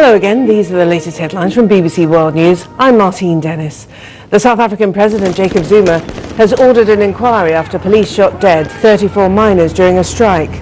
Hello again, these are the latest headlines from BBC World News. I'm Martine Dennis. The South African President Jacob Zuma has ordered an inquiry after police shot dead 34 miners during a strike.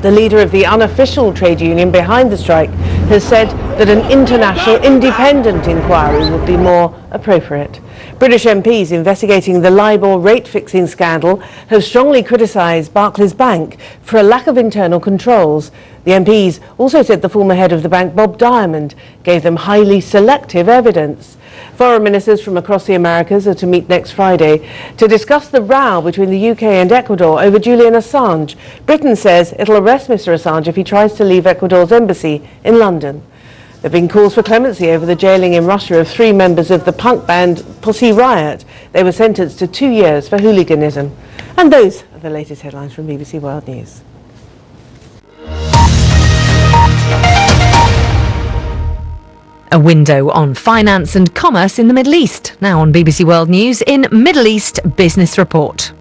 The leader of the unofficial trade union behind the strike has said that an international independent inquiry would be more appropriate. British MPs investigating the LIBOR rate-fixing scandal have strongly criticised Barclays Bank for a lack of internal controls. The MPs also said the former head of the bank, Bob Diamond, gave them highly selective evidence. Foreign ministers from across the Americas are to meet next Friday to discuss the row between the UK and Ecuador over Julian Assange. Britain says it'll arrest Mr Assange if he tries to leave Ecuador's embassy in London. There have been calls for clemency over the jailing in Russia of 3 members of the punk band Pussy Riot. They were sentenced to 2 years for hooliganism. And those are the latest headlines from BBC World News. A window on finance and commerce in the Middle East. Now on BBC World News in Middle East Business Report.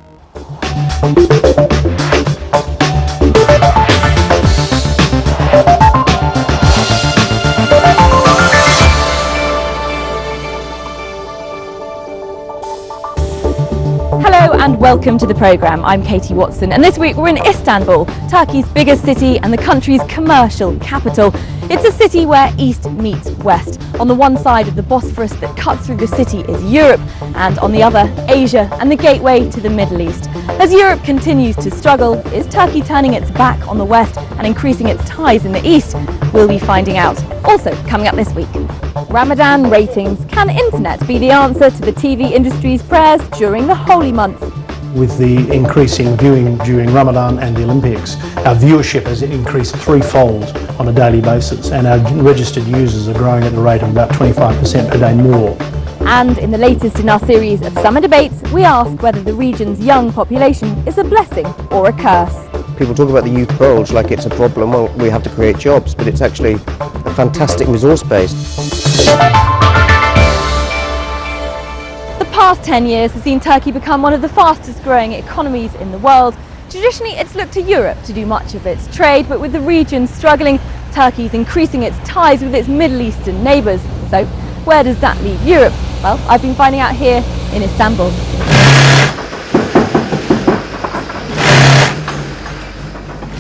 Hello and welcome to the programme. I'm Katie Watson and this week we're in Istanbul, Turkey's biggest city and the country's commercial capital. It's a city where East meets West. On the one side of the Bosphorus that cuts through the city is Europe, and on the other, Asia and the gateway to the Middle East. As Europe continues to struggle, is Turkey turning its back on the West and increasing its ties in the East? We'll be finding out. Also coming up this week. Ramadan ratings. Can internet be the answer to the TV industry's prayers during the holy month? With the increasing viewing during Ramadan and the Olympics, our viewership has increased threefold on a daily basis, and our registered users are growing at the rate of about 25% per day more. And in the latest in our series of summer debates, we ask whether the region's young population is a blessing or a curse. People talk about the youth bulge like it's a problem. Well, we have to create jobs, but it's actually a fantastic resource base. The past 10 years has seen Turkey become one of the fastest growing economies in the world. Traditionally, it's looked to Europe to do much of its trade, but with the region struggling, Turkey's increasing its ties with its Middle Eastern neighbours. So, where does that leave Europe? Well, I've been finding out here in Istanbul.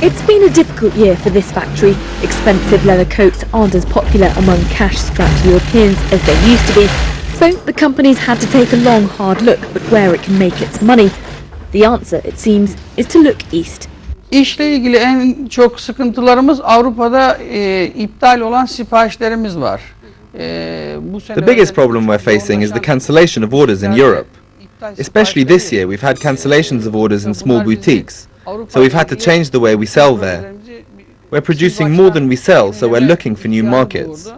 It's been a difficult year for this factory. Expensive leather coats aren't as popular among cash-strapped Europeans as they used to be. So the company's had to take a long, hard look at where it can make its money. The answer, it seems, is to look east. İşle ilgili en çok sıkıntılarımız Avrupa'da iptal olan siparişlerimiz var. The biggest problem we're facing is the cancellation of orders in Europe. Especially this year, we've had cancellations of orders in small boutiques, so we've had to change the way we sell there. We're producing more than we sell, so we're looking for new markets.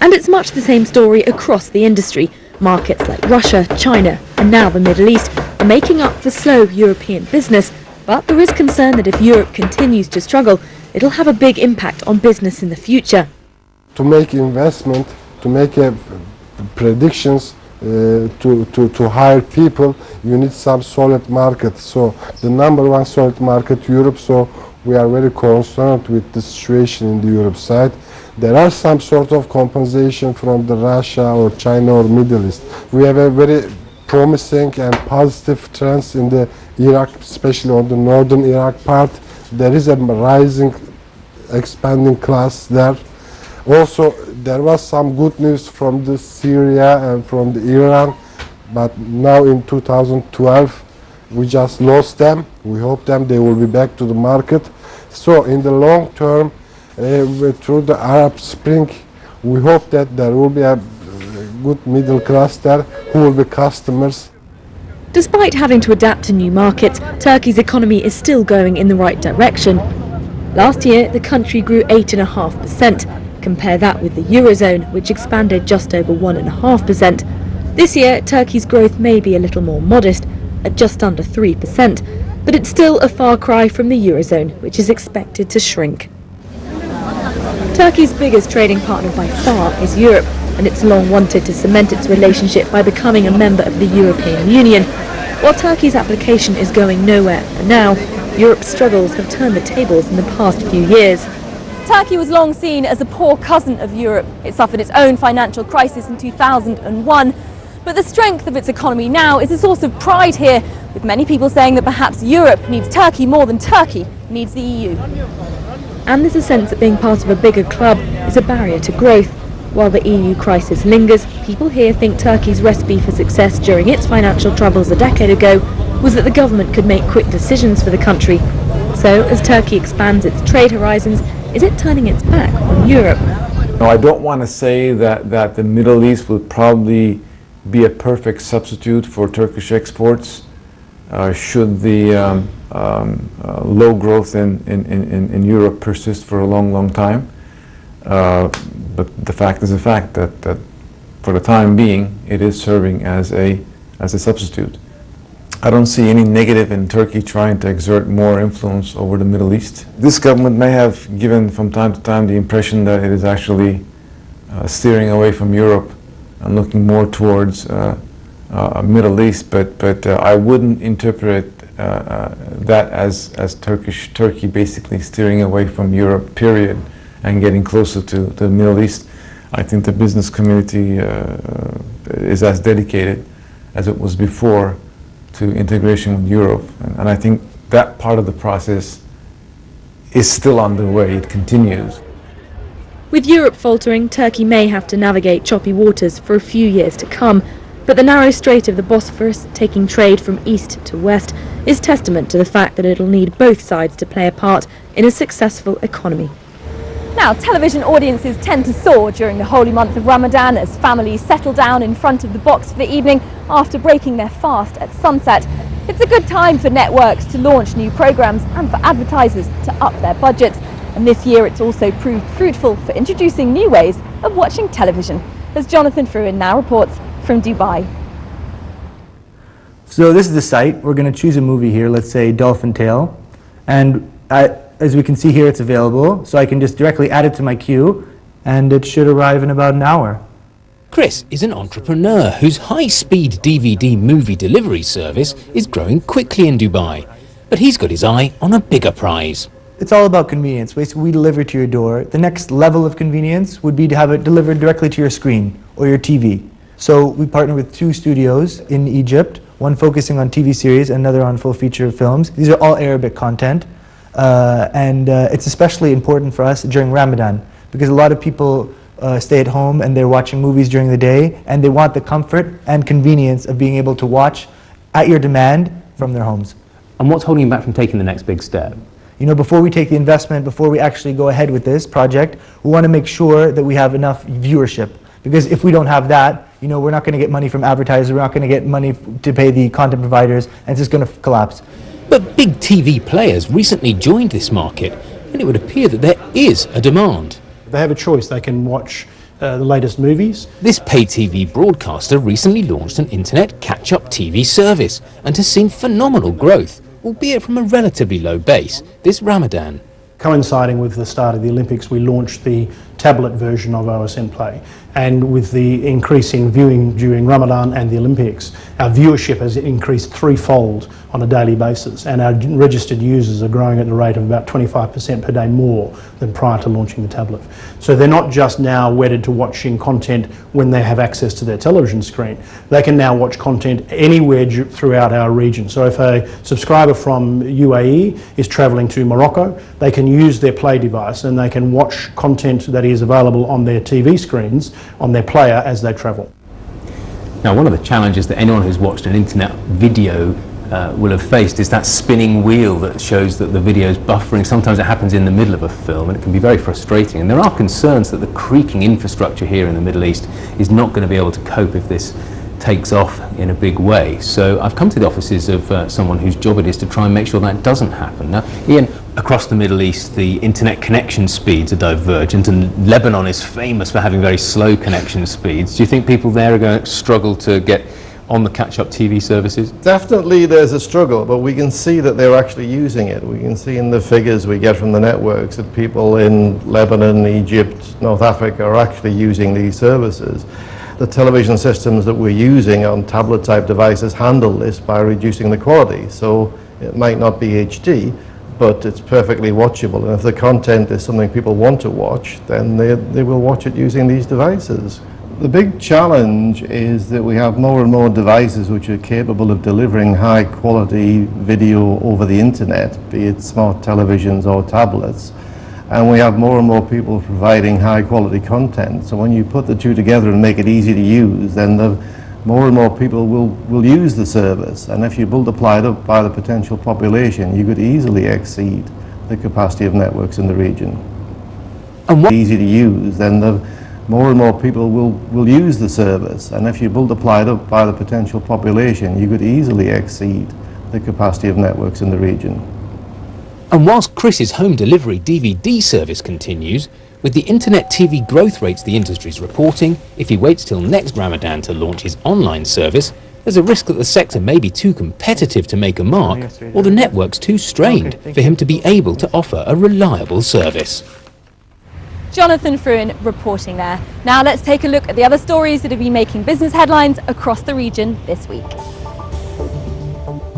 And it's much the same story across the industry. Markets like Russia, China and now the Middle East are making up for slow European business, but there is concern that if Europe continues to struggle, it'll have a big impact on business in the future. To make investment, to make predictions, to hire people, you need some solid market. So the number one solid market, Europe, so we are very concerned with the situation in the Europe side. There are some sort of compensation from the Russia or China or Middle East. We have a very promising and positive trends in the Iraq, especially on the northern Iraq part. There is a rising, expanding class there. Also, there was some good news from the Syria and from the Iran, but now in 2012 we just lost them. We hope they will be back to the market. So in the long term, through the Arab Spring, we hope that there will be a good middle class there who will be customers. Despite having to adapt to new markets, Turkey's economy is still going in the right direction. Last year, the country grew 8.5%. Compare that with the Eurozone, which expanded just over 1.5%. This year, Turkey's growth may be a little more modest, at just under 3%, but it's still a far cry from the Eurozone, which is expected to shrink. Turkey's biggest trading partner by far is Europe, and it's long wanted to cement its relationship by becoming a member of the European Union. While Turkey's application is going nowhere for now, Europe's struggles have turned the tables in the past few years. Turkey was long seen as a poor cousin of Europe. It suffered its own financial crisis in 2001. But the strength of its economy now is a source of pride here, with many people saying that perhaps Europe needs Turkey more than Turkey needs the EU. And there's a sense that being part of a bigger club is a barrier to growth. While the EU crisis lingers, people here think Turkey's recipe for success during its financial troubles a decade ago was that the government could make quick decisions for the country. So, as Turkey expands its trade horizons, is it turning its back on Europe? No, I don't want to say that the Middle East will probably be a perfect substitute for Turkish exports should the low growth in Europe persist for a long time. But the fact is a fact that for the time being it is serving as a substitute. I don't see any negative in Turkey trying to exert more influence over the Middle East. This government may have given from time to time the impression that it is actually steering away from Europe and looking more towards Middle East, but I wouldn't interpret that as Turkey basically steering away from Europe, period, and getting closer to the Middle East. I think the business community is as dedicated as it was before to integration with Europe, and I think that part of the process is still underway. It continues. With Europe faltering, Turkey may have to navigate choppy waters for a few years to come. But the narrow strait of the Bosphorus, taking trade from east to west, is testament to the fact that it'll need both sides to play a part in a successful economy. Now, television audiences tend to soar during the holy month of Ramadan as families settle down in front of the box for the evening after breaking their fast at sunset. It's a good time for networks to launch new programmes and for advertisers to up their budgets. And this year it's also proved fruitful for introducing new ways of watching television, as Jonathan Fruin now reports from Dubai. So this is the site. We're going to choose a movie here, let's say Dolphin Tale, and as we can see here, it's available, so I can just directly add it to my queue, and it should arrive in about an hour. Chris is an entrepreneur whose high-speed DVD movie delivery service is growing quickly in Dubai, but he's got his eye on a bigger prize. It's all about convenience. Basically, we deliver to your door. The next level of convenience would be to have it delivered directly to your screen or your TV. So we partner with 2 studios in Egypt, one focusing on TV series, another on full feature films. These are all Arabic content. And it's especially important for us during Ramadan because a lot of people stay at home and they're watching movies during the day and they want the comfort and convenience of being able to watch at your demand from their homes. And what's holding you back from taking the next big step? You know, before we take the investment, before we actually go ahead with this project, we want to make sure that we have enough viewership. Because if we don't have that, you know, we're not going to get money from advertisers, we're not going to get money to pay the content providers, and it's just going to collapse. But big TV players recently joined this market, and it would appear that there is a demand. They have a choice. They can watch the latest movies. This pay TV broadcaster recently launched an internet catch-up TV service and has seen phenomenal growth, albeit from a relatively low base, this Ramadan. Coinciding with the start of the Olympics, we launched the tablet version of OSN Play. And with the increase in viewing during Ramadan and the Olympics, our viewership has increased threefold on a daily basis, and our registered users are growing at the rate of about 25% per day more than prior to launching the tablet. So they're not just now wedded to watching content when they have access to their television screen. They can now watch content anywhere throughout our region. So if a subscriber from UAE is travelling to Morocco, they can use their Play device and they can watch content that is available on their TV screens on their player as they travel. Now, one of the challenges that anyone who's watched an internet video will have faced is that spinning wheel that shows that the video is buffering. Sometimes it happens in the middle of a film and it can be very frustrating. And there are concerns that the creaking infrastructure here in the Middle East is not going to be able to cope if this takes off in a big way. So I've come to the offices of someone whose job it is to try and make sure that doesn't happen. Now, Ian, across the Middle East, the internet connection speeds are divergent, and Lebanon is famous for having very slow connection speeds. Do you think people there are going to struggle to get on the catch-up TV services? Definitely there's a struggle, but we can see that they're actually using it. We can see in the figures we get from the networks that people in Lebanon, Egypt, North Africa are actually using these services. The television systems that we're using on tablet-type devices handle this by reducing the quality. So it might not be HD, but it's perfectly watchable. And if the content is something people want to watch, then they will watch it using these devices. The big challenge is that we have more and more devices which are capable of delivering high quality video over the internet, be it smart televisions or tablets. And we have more and more people providing high quality content. So when you put the two together and make it easy to use, then more and more people will use the service. And if you multiply it up by the potential population, you could easily exceed the capacity of networks in the region. And easy to use, then more and more people will use the service. And if you multiply it up by the potential population, you could easily exceed the capacity of networks in the region. And whilst Chris's home delivery DVD service continues, with the internet TV growth rates the industry's reporting, if he waits till next Ramadan to launch his online service, there's a risk that the sector may be too competitive to make a mark, or the network's too strained for him to be able to offer a reliable service. Jonathan Fruin reporting there. Now let's take a look at the other stories that have been making business headlines across the region this week.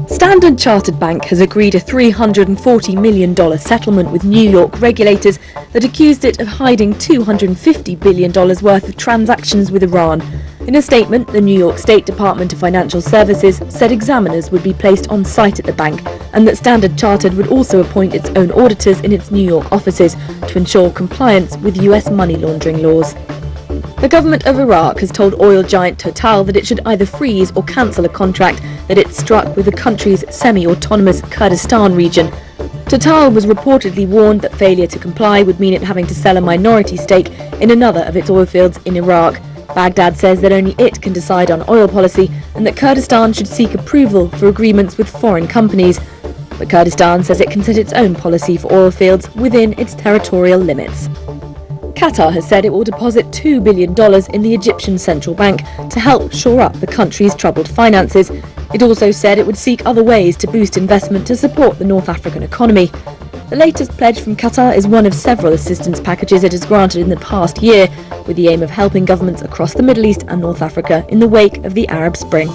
Standard Chartered Bank has agreed a $340 million settlement with New York regulators that accused it of hiding $250 billion worth of transactions with Iran. In a statement, the New York State Department of Financial Services said examiners would be placed on site at the bank and that Standard Chartered would also appoint its own auditors in its New York offices to ensure compliance with US money laundering laws. The government of Iraq has told oil giant Total that it should either freeze or cancel a contract that it struck with the country's semi-autonomous Kurdistan region. Total was reportedly warned that failure to comply would mean it having to sell a minority stake in another of its oil fields in Iraq. Baghdad says that only it can decide on oil policy and that Kurdistan should seek approval for agreements with foreign companies. But Kurdistan says it can set its own policy for oil fields within its territorial limits. Qatar has said it will deposit $2 billion in the Egyptian central bank to help shore up the country's troubled finances. It also said it would seek other ways to boost investment to support the North African economy. The latest pledge from Qatar is one of several assistance packages it has granted in the past year, with the aim of helping governments across the Middle East and North Africa in the wake of the Arab Spring.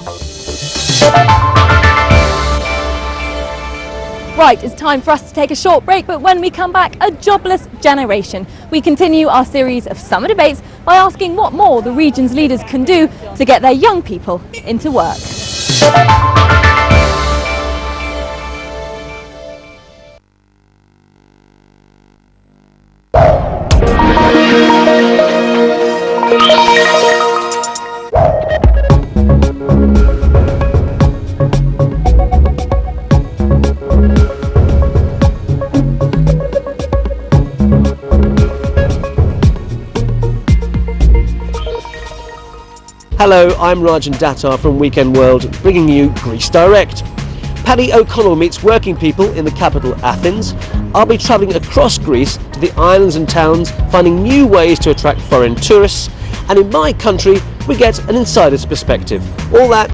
Right, it's time for us to take a short break, but when we come back, a jobless generation. We continue our series of summer debates by asking what more the region's leaders can do to get their young people into work. Hello, I'm Rajan Datar from Weekend World, bringing you Greece Direct. Paddy O'Connell meets working people in the capital Athens. I'll be travelling across Greece to the islands and towns, finding new ways to attract foreign tourists. And in my country, we get an insider's perspective. All that